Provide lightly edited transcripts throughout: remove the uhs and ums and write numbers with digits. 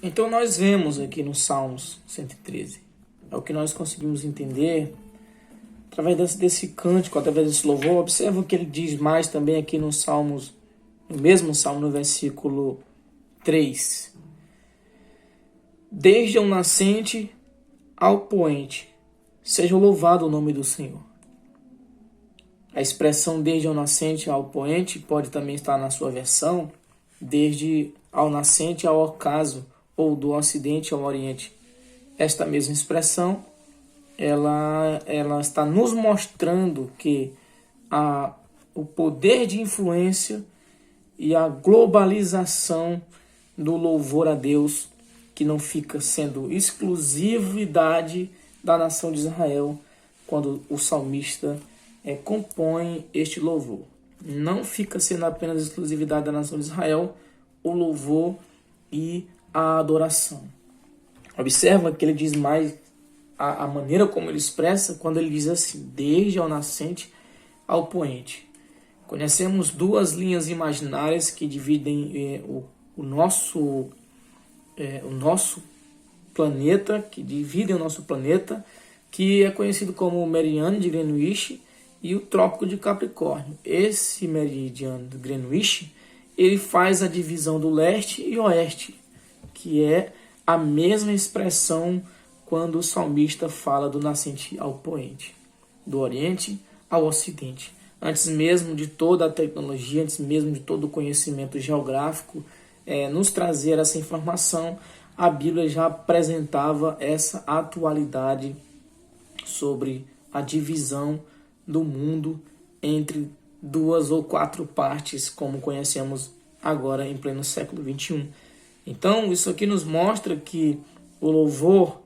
Então nós vemos aqui no Salmos 113, é o que nós conseguimos entender através desse cântico, através desse louvor. Observa o que ele diz mais também aqui no Salmos, no mesmo Salmo, no versículo 3. Desde o nascente ao poente, seja louvado o nome do Senhor. A expressão desde o nascente ao poente pode também estar na sua versão, desde ao nascente ao ocaso, ou do ocidente ao oriente. Esta mesma expressão, ela está nos mostrando que o poder de influência e a globalização do louvor a Deus, que não fica sendo exclusividade da nação de Israel, quando o salmista compõe este louvor. Não fica sendo apenas exclusividade da nação de Israel, o louvor e a adoração. Observa que ele diz mais a maneira como ele expressa quando ele diz assim, desde ao nascente ao poente. Conhecemos duas linhas imaginárias que dividem o nosso planeta, que é conhecido como o meridiano de Greenwich e o trópico de Capricórnio. Esse meridiano de Greenwich, ele faz a divisão do leste e oeste, que é a mesma expressão quando o salmista fala do nascente ao poente, do oriente ao ocidente. Antes mesmo de toda a tecnologia, antes mesmo de todo o conhecimento geográfico nos trazer essa informação, a Bíblia já apresentava essa atualidade sobre a divisão do mundo entre duas ou quatro partes, como conhecemos agora em pleno século XXI. Então, isso aqui nos mostra que o louvor,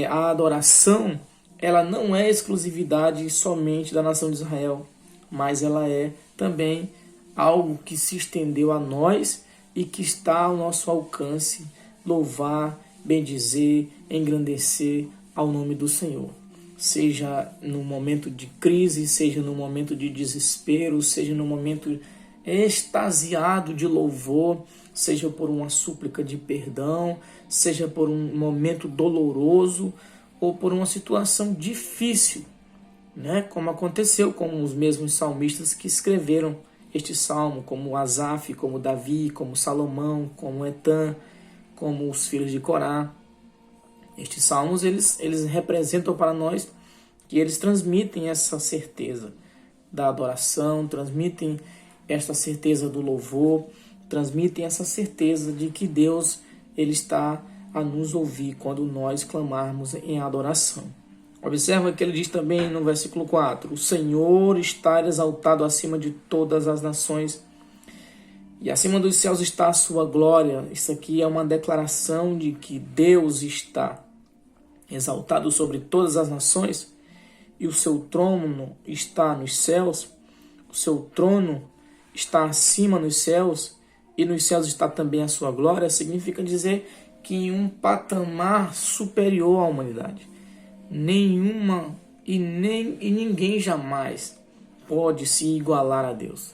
a adoração, ela não é exclusividade somente da nação de Israel, mas ela é também algo que se estendeu a nós e que está ao nosso alcance, louvar, bendizer, engrandecer ao nome do Senhor. Seja no momento de crise, seja no momento de desespero, seja no momento extasiado de louvor, seja por uma súplica de perdão, seja por um momento doloroso ou por uma situação difícil, né? Como aconteceu com os mesmos salmistas que escreveram este salmo, como Asaf, como Davi, como Salomão, como Etan, como os filhos de Corá. Estes salmos, eles representam para nós que eles transmitem essa certeza da adoração, transmitem esta certeza do louvor, transmitem essa certeza de que Deus ele está a nos ouvir quando nós clamarmos em adoração. Observa que ele diz também no versículo 4, o Senhor está exaltado acima de todas as nações e acima dos céus está a sua glória. Isso aqui é uma declaração de que Deus está exaltado sobre todas as nações e o seu trono está nos céus, o seu trono está acima nos céus e nos céus está também a sua glória. Significa dizer que em um patamar superior à humanidade, nenhuma e ninguém jamais pode se igualar a Deus.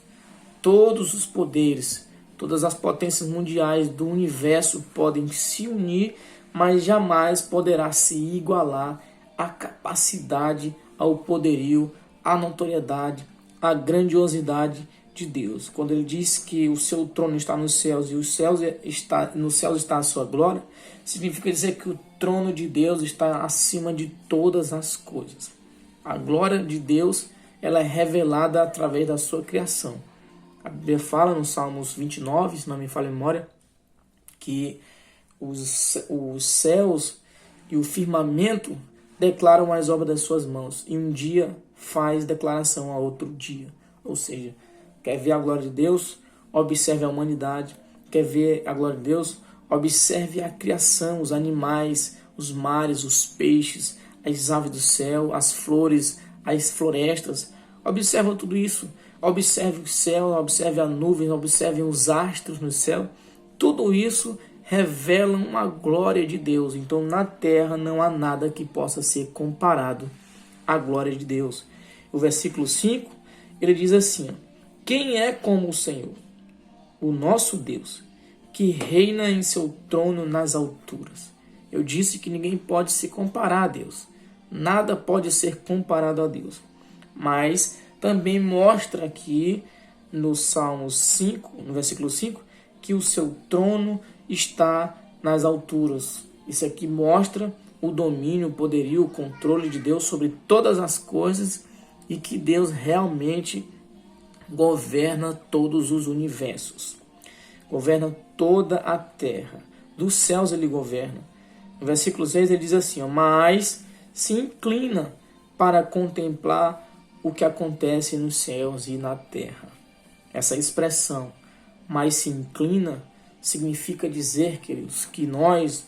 Todos os poderes, todas as potências mundiais do universo podem se unir, mas jamais poderá se igualar à capacidade, ao poderio, à notoriedade, à grandiosidade de Deus. Quando ele diz que o seu trono está nos céus e nos céus está a sua glória, significa dizer que o trono de Deus está acima de todas as coisas. A glória de Deus, ela é revelada através da sua criação. A Bíblia fala no Salmos 29, se não me falha a memória, que os céus e o firmamento declaram as obras das suas mãos, e um dia faz declaração a outro dia. Ou seja, quer ver a glória de Deus? Observe a humanidade. Quer ver a glória de Deus? Observe a criação, os animais, os mares, os peixes, as aves do céu, as flores, as florestas. Observe tudo isso. Observe o céu, observe a nuvem, observe os astros no céu. Tudo isso revela uma glória de Deus. Então, na terra não há nada que possa ser comparado à glória de Deus. O versículo 5, ele diz assim: quem é como o Senhor, o nosso Deus, que reina em seu trono nas alturas. Eu disse que ninguém pode se comparar a Deus. Nada pode ser comparado a Deus. Mas também mostra aqui no Salmo 5, no versículo 5, que o seu trono está nas alturas. Isso aqui mostra o domínio, o poderio, o controle de Deus sobre todas as coisas e que Deus realmente governa todos os universos. Governa toda a terra. Dos céus ele governa. No versículo 6 ele diz assim, mas se inclina para contemplar o que acontece nos céus e na terra. Essa expressão, mas se inclina, significa dizer, queridos, que nós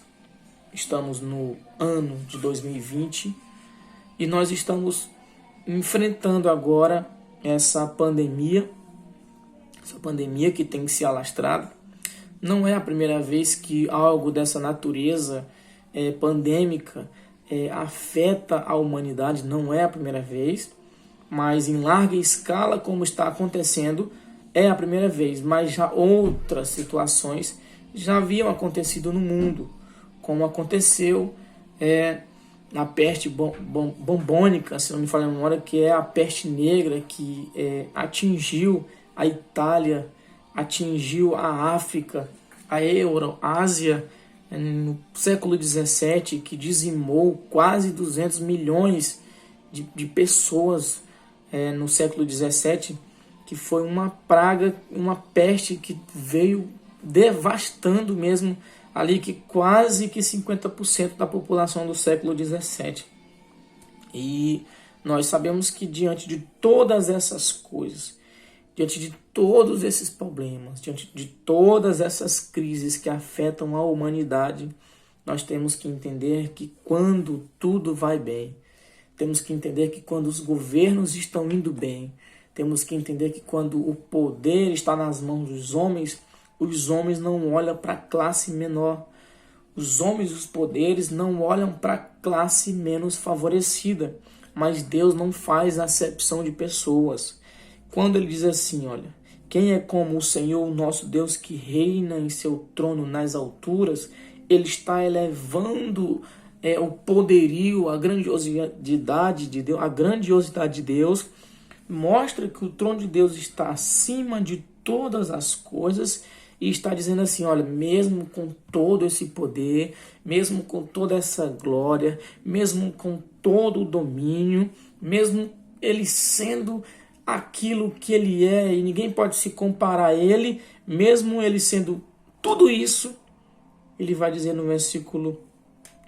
estamos no ano de 2020 e nós estamos enfrentando agora essa pandemia que tem se alastrado. Não é a primeira vez que algo dessa natureza pandêmica afeta a humanidade, não é a primeira vez, mas em larga escala, como está acontecendo, é a primeira vez, mas já outras situações já haviam acontecido no mundo, como aconteceu na peste bubônica, se não me falha a memória, que é a peste negra que atingiu a Itália, atingiu a África, a Euroásia, no século XVII, que dizimou quase 200 milhões de pessoas no século XVII, que foi uma praga, uma peste que veio devastando mesmo ali que quase que 50% da população do século XVII. E nós sabemos que diante de todas essas coisas, diante de todos esses problemas, diante de todas essas crises que afetam a humanidade, nós temos que entender que quando tudo vai bem, temos que entender que quando os governos estão indo bem, temos que entender que quando o poder está nas mãos dos homens, os homens não olham para a classe menor. Os homens, os poderes, não olham para a classe menos favorecida. Mas Deus não faz acepção de pessoas. Quando ele diz assim, olha, quem é como o Senhor, o nosso Deus, que reina em seu trono nas alturas, ele está elevando o poderio, a grandiosidade de Deus, mostra que o trono de Deus está acima de todas as coisas e está dizendo assim, olha, mesmo com todo esse poder, mesmo com toda essa glória, mesmo com todo o domínio, mesmo ele sendo aquilo que ele é e ninguém pode se comparar a ele, mesmo ele sendo tudo isso, ele vai dizer no versículo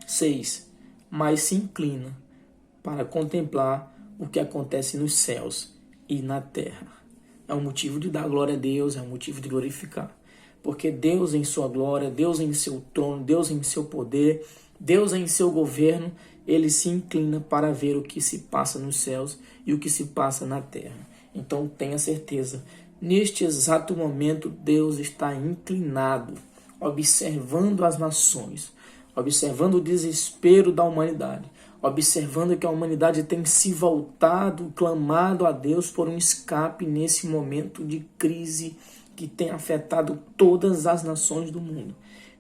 6, mas se inclina para contemplar o que acontece nos céus e na terra. É um motivo de dar glória a Deus, é um motivo de glorificar. Porque Deus em sua glória, Deus em seu trono, Deus em seu poder, Deus em seu governo, ele se inclina para ver o que se passa nos céus e o que se passa na terra. Então tenha certeza, neste exato momento Deus está inclinado, observando as nações, observando o desespero da humanidade, observando que a humanidade tem se voltado, clamado a Deus por um escape nesse momento de crise que tem afetado todas as nações do mundo.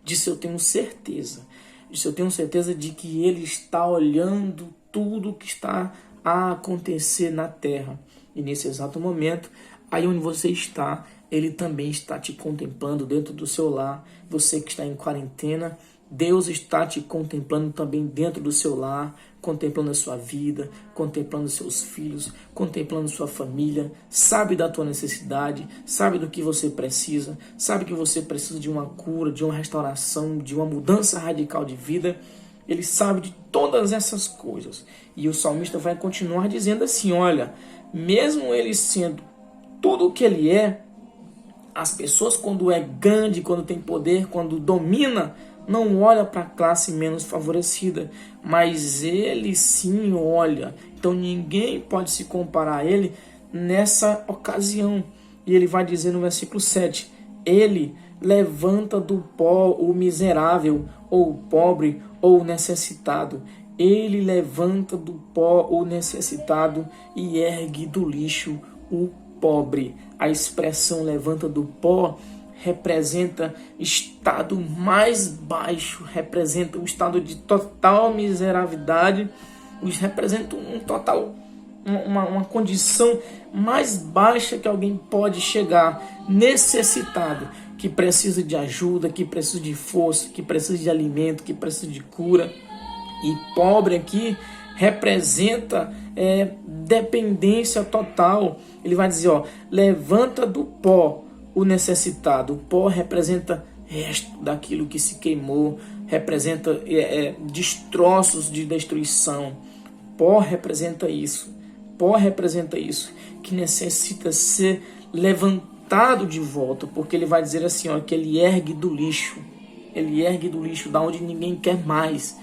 Disso eu tenho certeza. Disso eu tenho certeza de que Ele está olhando tudo que está a acontecer na terra. E nesse exato momento, aí onde você está, Ele também está te contemplando dentro do seu lar. Você que está em quarentena, Deus está te contemplando também dentro do seu lar, contemplando a sua vida, contemplando seus filhos, contemplando sua família, sabe da tua necessidade, sabe do que você precisa, sabe que você precisa de uma cura, de uma restauração, de uma mudança radical de vida. Ele sabe de todas essas coisas. E o salmista vai continuar dizendo assim, olha, mesmo ele sendo tudo o que ele é, as pessoas quando é grande, quando tem poder, quando domina, não olha para a classe menos favorecida, mas ele sim olha. Então ninguém pode se comparar a ele nessa ocasião. E ele vai dizer no versículo 7, ele levanta do pó o miserável, ou o pobre, ou o necessitado. Ele levanta do pó o necessitado e ergue do lixo o pobre. A expressão levanta do pó representa estado mais baixo, representa um estado de total miserabilidade, representa um total, uma condição mais baixa que alguém pode chegar, necessitado, que precisa de ajuda, que precisa de força, que precisa de alimento, que precisa de cura. E pobre aqui representa dependência total. Ele vai dizer, levanta do pó o necessitado. O pó representa resto daquilo que se queimou, representa destroços de destruição. Pó representa isso. Pó representa isso, que necessita ser levantado de volta, porque ele vai dizer assim, que ele ergue do lixo. Ele ergue do lixo da onde ninguém quer mais.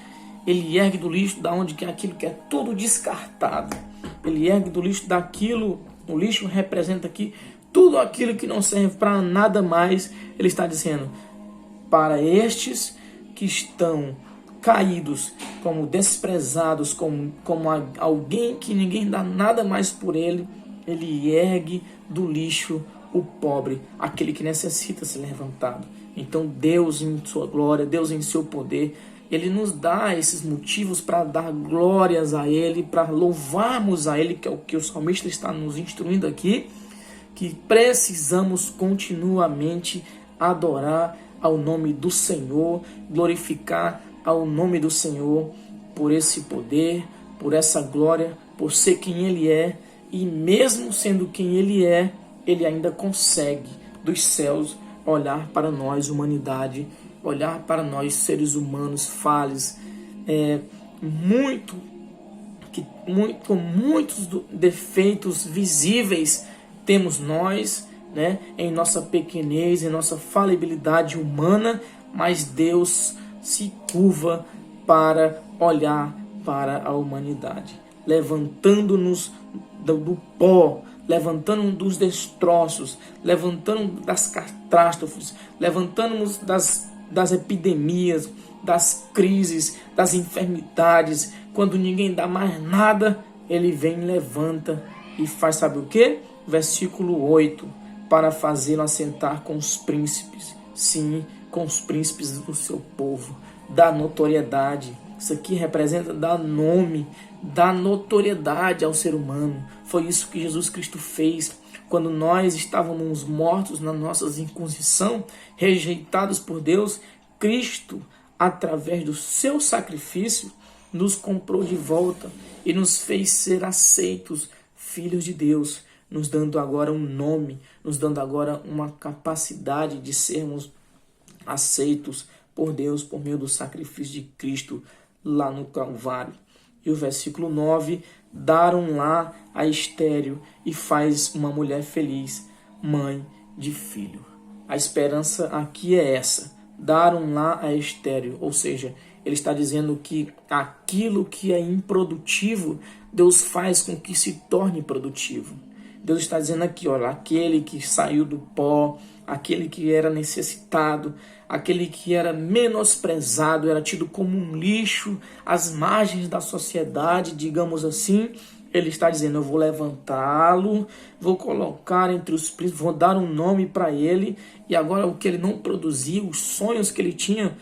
Ele ergue do lixo da onde que aquilo que é tudo descartado. Ele ergue do lixo daquilo. O lixo representa aqui tudo aquilo que não serve para nada mais. Ele está dizendo, para estes que estão caídos, como desprezados, como alguém que ninguém dá nada mais por ele, ele ergue do lixo o pobre, aquele que necessita ser levantado. Então Deus em sua glória, Deus em seu poder, ele nos dá esses motivos para dar glórias a ele, para louvarmos a ele, que é o que o salmista está nos instruindo aqui, que precisamos continuamente adorar ao nome do Senhor, glorificar ao nome do Senhor por esse poder, por essa glória, por ser quem ele é, e mesmo sendo quem ele é, ele ainda consegue dos céus olhar para nós, humanidade, olhar para nós, seres humanos falhos, com muitos defeitos visíveis temos nós, né, em nossa pequenez, em nossa falibilidade humana, mas Deus se curva para olhar para a humanidade, levantando-nos do pó, levantando-nos dos destroços, levantando-nos das catástrofes, levantando-nos das epidemias, das crises, das enfermidades. Quando ninguém dá mais nada, ele vem, levanta e faz, sabe o que? Versículo 8, para fazê-lo assentar com os príncipes, sim, com os príncipes do seu povo, dá notoriedade. Isso aqui representa dar nome, dar notoriedade ao ser humano. Foi isso que Jesus Cristo fez quando nós estávamos mortos na nossa inconsciência, rejeitados por Deus. Cristo, através do seu sacrifício, nos comprou de volta e nos fez ser aceitos, filhos de Deus, nos dando agora um nome, nos dando agora uma capacidade de sermos aceitos por Deus por meio do sacrifício de Cristo lá no Calvário. E o versículo 9, daram lá a estéril e faz uma mulher feliz, mãe de filho. A esperança aqui é essa, daram lá a estéril, ou seja, ele está dizendo que aquilo que é improdutivo, Deus faz com que se torne produtivo. Deus está dizendo aqui, olha, aquele que saiu do pó, aquele que era necessitado, aquele que era menosprezado, era tido como um lixo, às margens da sociedade, digamos assim, ele está dizendo, eu vou levantá-lo, vou colocar entre os príncipes, vou dar um nome para ele, e agora o que ele não produzia, os sonhos que ele tinha,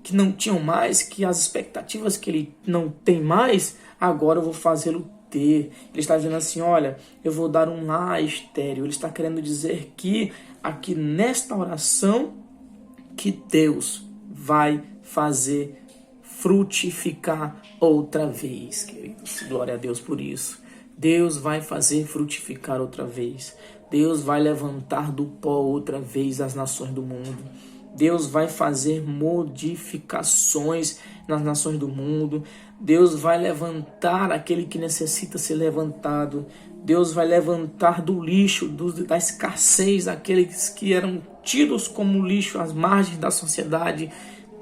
que não tinham mais, que as expectativas que ele não tem mais, agora eu vou fazê-lo ter. Ele está dizendo assim, olha, eu vou dar um lar estéril. Ele está querendo dizer que aqui nesta oração que Deus vai fazer frutificar outra vez, queridos. Glória a Deus por isso. Deus vai fazer frutificar outra vez. Deus vai levantar do pó outra vez as nações do mundo. Deus vai fazer modificações nas nações do mundo. Deus vai levantar aquele que necessita ser levantado. Deus vai levantar do lixo, da escassez, aqueles que eram tidos como lixo às margens da sociedade.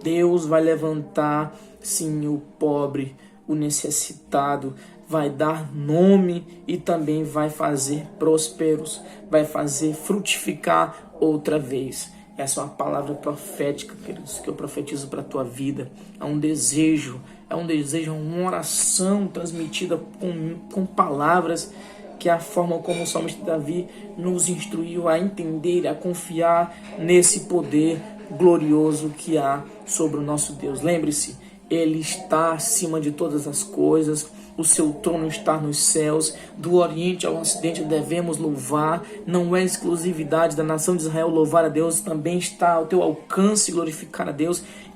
Deus vai levantar, sim, o pobre, o necessitado, vai dar nome e também vai fazer prósperos, vai fazer frutificar outra vez. Essa é uma palavra profética, queridos, que eu profetizo para a tua vida. É um desejo, uma oração transmitida com palavras que é a forma como o salmista Davi nos instruiu a entender, a confiar nesse poder glorioso que há sobre o nosso Deus. Lembre-se, Ele está acima de todas as coisas, o seu trono está nos céus, do Oriente ao Ocidente devemos louvar, não é exclusividade da nação de Israel louvar a Deus, também está ao teu alcance glorificar a Deus. Então,